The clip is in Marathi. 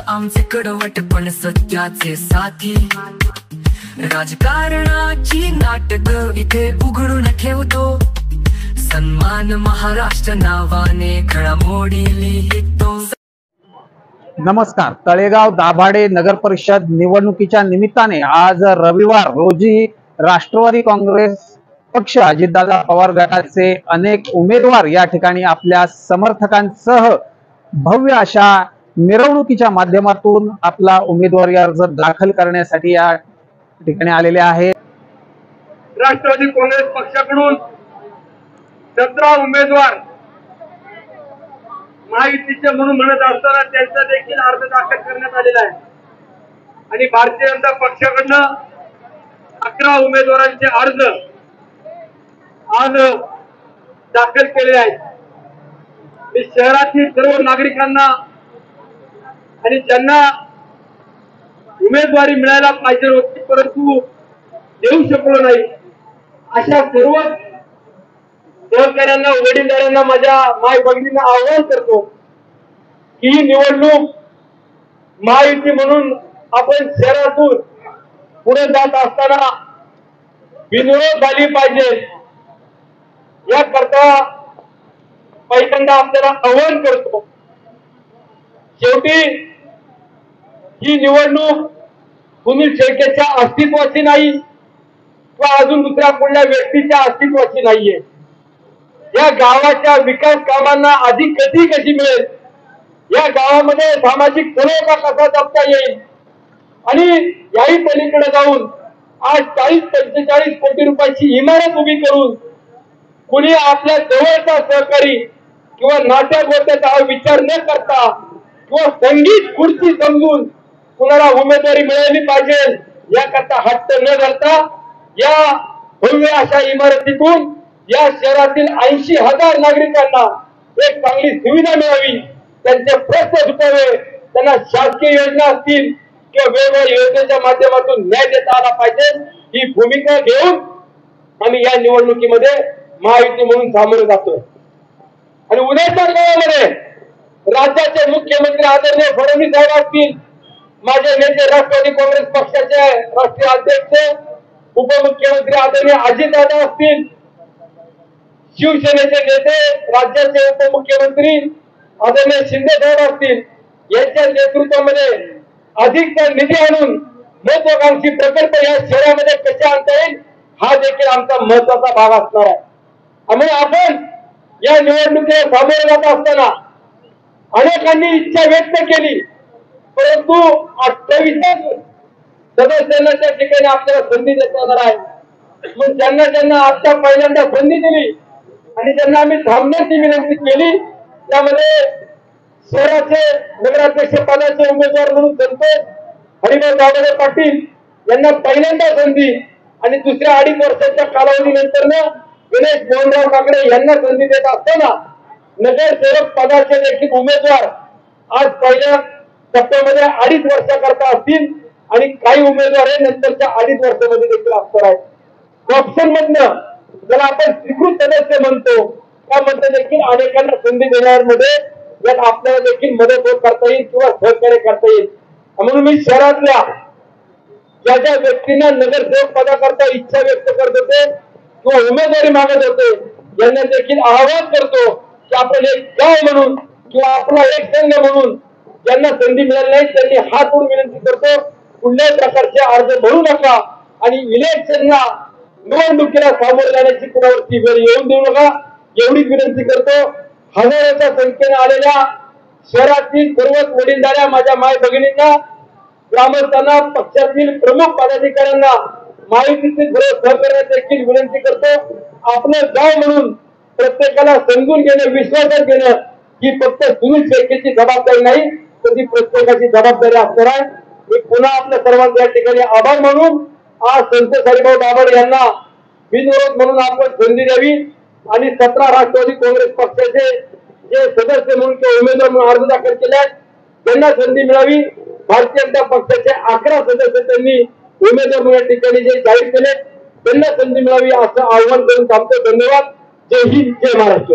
आमचे कडवट पण सत्याचे साथी। राजकारणाची नाटक इथे उघडून ठेवतो, सन्मान महाराष्ट्र नावाने घडामोडी लिहितो। नमस्कार। तळेगाव दाभाडे नगर परिषद निवडणुकीच्या निमित्ताने आज रविवार रोजी राष्ट्रवादी काँग्रेस पक्ष अजितदादा पवार गटाचे अनेक उमेदवार या ठिकाणी आपल्या समर्थकांसह भव्य अशा मिरवणुकीच्या माध्यमातून आपला उमेदवारी अर्ज दाखल करण्यासाठी या ठिकाणी आलेले आहेत। राष्ट्रवादी काँग्रेस पक्षाकडून 17 उमेदवार महायुतीचे म्हणून म्हणत असताना त्यांचा देखील अर्ज दाखल करण्यात आलेला आहे आणि भारतीय जनता पक्षाकडून 11 उमेदवारांचे अर्ज आज दाखल केले आहेत। मी शहरातील सर्व नागरिकांना आणि ज्यांना उमेदवारी मिळायला पाहिजे होती परंतु देऊ शकलो नाही अशा सर्व सहकाऱ्यांना वडीलधाऱ्यांना माझ्या माय भगिनींना आवाहन करतो की ही निवडणूक महायुती म्हणून आपण शहरातून पुढे जात असताना बिनविरोध झाली पाहिजे याकरता पहिल्यांदा आपल्याला आवाहन करतो। शेवटी ही निवडणूक सुनील शेळकेच्या अस्तित्वाची नाही किंवा अजून दुसऱ्या कुठल्या व्यक्तीच्या अस्तित्वाची नाहीये। या गावाच्या विकास कामांना अधिक गती कशी मिळेल, या गावामध्ये सामाजिक सलोखा कसा जपता येईल आणि याही पलीकडे जाऊन आज 40-45 कोटी रुपयाची इमारत उभी करून कुणी आपल्या जवळचा सहकारी किंवा नाट्य गोत्याचा विचार न करता किंवा संगीत खुर्ची समजून कुणाला उमेदवारी मिळाली पाहिजे याकरता हट्ट न धरता या भव्य अशा इमारतीतून या शहरातील 80,000 नागरिकांना एक चांगली सुविधा मिळावी, त्यांचे प्रश्न सुटावे, त्यांना शासकीय योजना असतील किंवा वेगवेगळ्या योजनेच्या माध्यमातून न्याय देता आला पाहिजे ही भूमिका घेऊन आम्ही या निवडणुकीमध्ये महायुती म्हणून सामोरे जातोय। आणि उद्याच्या काळामध्ये राज्याचे मुख्यमंत्री आदरणीय फडणवीस साहेब असतील, माझे नेते राष्ट्रवादी काँग्रेस पक्षाचे राष्ट्रीय अध्यक्ष उपमुख्यमंत्री आदरणीय अजितदादा असतील, शिवसेनेचे नेते राज्याचे उपमुख्यमंत्री आदरणीय शिंदे साहेब असतील, यांच्या नेतृत्वामध्ये अधिक निधी आणून महत्वाकांक्षी प्रकल्प या शहरामध्ये कसे आणता येईल हा देखील आमचा महत्वाचा भाग असणार आहे। त्यामुळे आपण या निवडणुकीला सामोरे जात असताना अनेकांनी इच्छा व्यक्त केली परंतु 28 सदस्यांना त्या ठिकाणी आपल्याला संधी देणार आहे। मग ज्यांना आता पहिल्यांदा संधी दिली आणि ज्यांना आम्ही थांबण्याची विनंती केली त्यामध्ये शहराचे नगराध्यक्ष पदाचे उमेदवार म्हणून संतोष हरिभाऊ दाभाडे पाटील यांना पहिल्यांदा संधी आणि दुसऱ्या 2.5 वर्षाच्या कालावधीनंतर गणेश मोहनराव काकडे यांना संधी देत असताना नगरसेवक पदाचे देखील उमेदवार आज पहिल्या टप्प्यामध्ये 2.5 वर्षाकरता असतील आणि काही उमेदवार हे नंतरच्या 2.5 वर्षामध्ये देखील असणार आहेत। ऑप्शन मधनं ज्याला आपण स्वीकृत सदस्य म्हणतो त्यामध्ये देखील अनेकांना संधी देण्यामध्ये यात आपल्याला देखील मदत करता येईल किंवा सहकार्य करता येईल। म्हणून मी शहरातल्या ज्या व्यक्तींना नगरसेवक पदाकरता इच्छा व्यक्त करत होते किंवा उमेदवारी मागत होते यांना देखील आवाहन करतो की आपण एक गाव म्हणून किंवा आपला एक संघ म्हणून ज्यांना संधी मिळाली नाही त्यांनी हात जोडून विनंती करतो कुठल्याही प्रकारचे अर्ज भरू नका आणि इलेक्शनला निवडणुकीला सामोरे जाण्याची कुणावरती वेळ येऊन देऊ नका एवढीच विनंती करतो। हजारोच्या संख्येने आलेल्या शहरातील सर्वच वडीलधाऱ्या माझ्या माय भगिनींना, ग्रामस्थांना, पक्षातील प्रमुख पदाधिकाऱ्यांना महायुतीचे सर्व सहकार्याची देखील विनंती करतो। आपलं गाव म्हणून प्रत्येकाला समजून घेणं, विश्वासात घेणं ही फक्त सुनील शेळकेची जबाबदारी नाही तर ती प्रत्येकाची जबाबदारी असणार आहे। मी पुन्हा आपल्या सर्वांच्या ठिकाणी आभार मानून आज संतोष हरिभाऊ दाभाडे यांना बिनविरोध म्हणून आपण संधी द्यावी आणि 17 राष्ट्रवादी काँग्रेस पक्षाचे जे सदस्य म्हणून किंवा उमेदवार म्हणून अर्ज दाखल केले आहेत त्यांना संधी मिळावी। भारतीय जनता पक्षाचे 11 सदस्य त्यांनी उमेदवार म्हणून ठिकाणी जे जाहीर केले त्यांना संधी मिळावी असं आवाहन करून थांबतो। धन्यवाद। जय हिंद, जय महाराष्ट्र।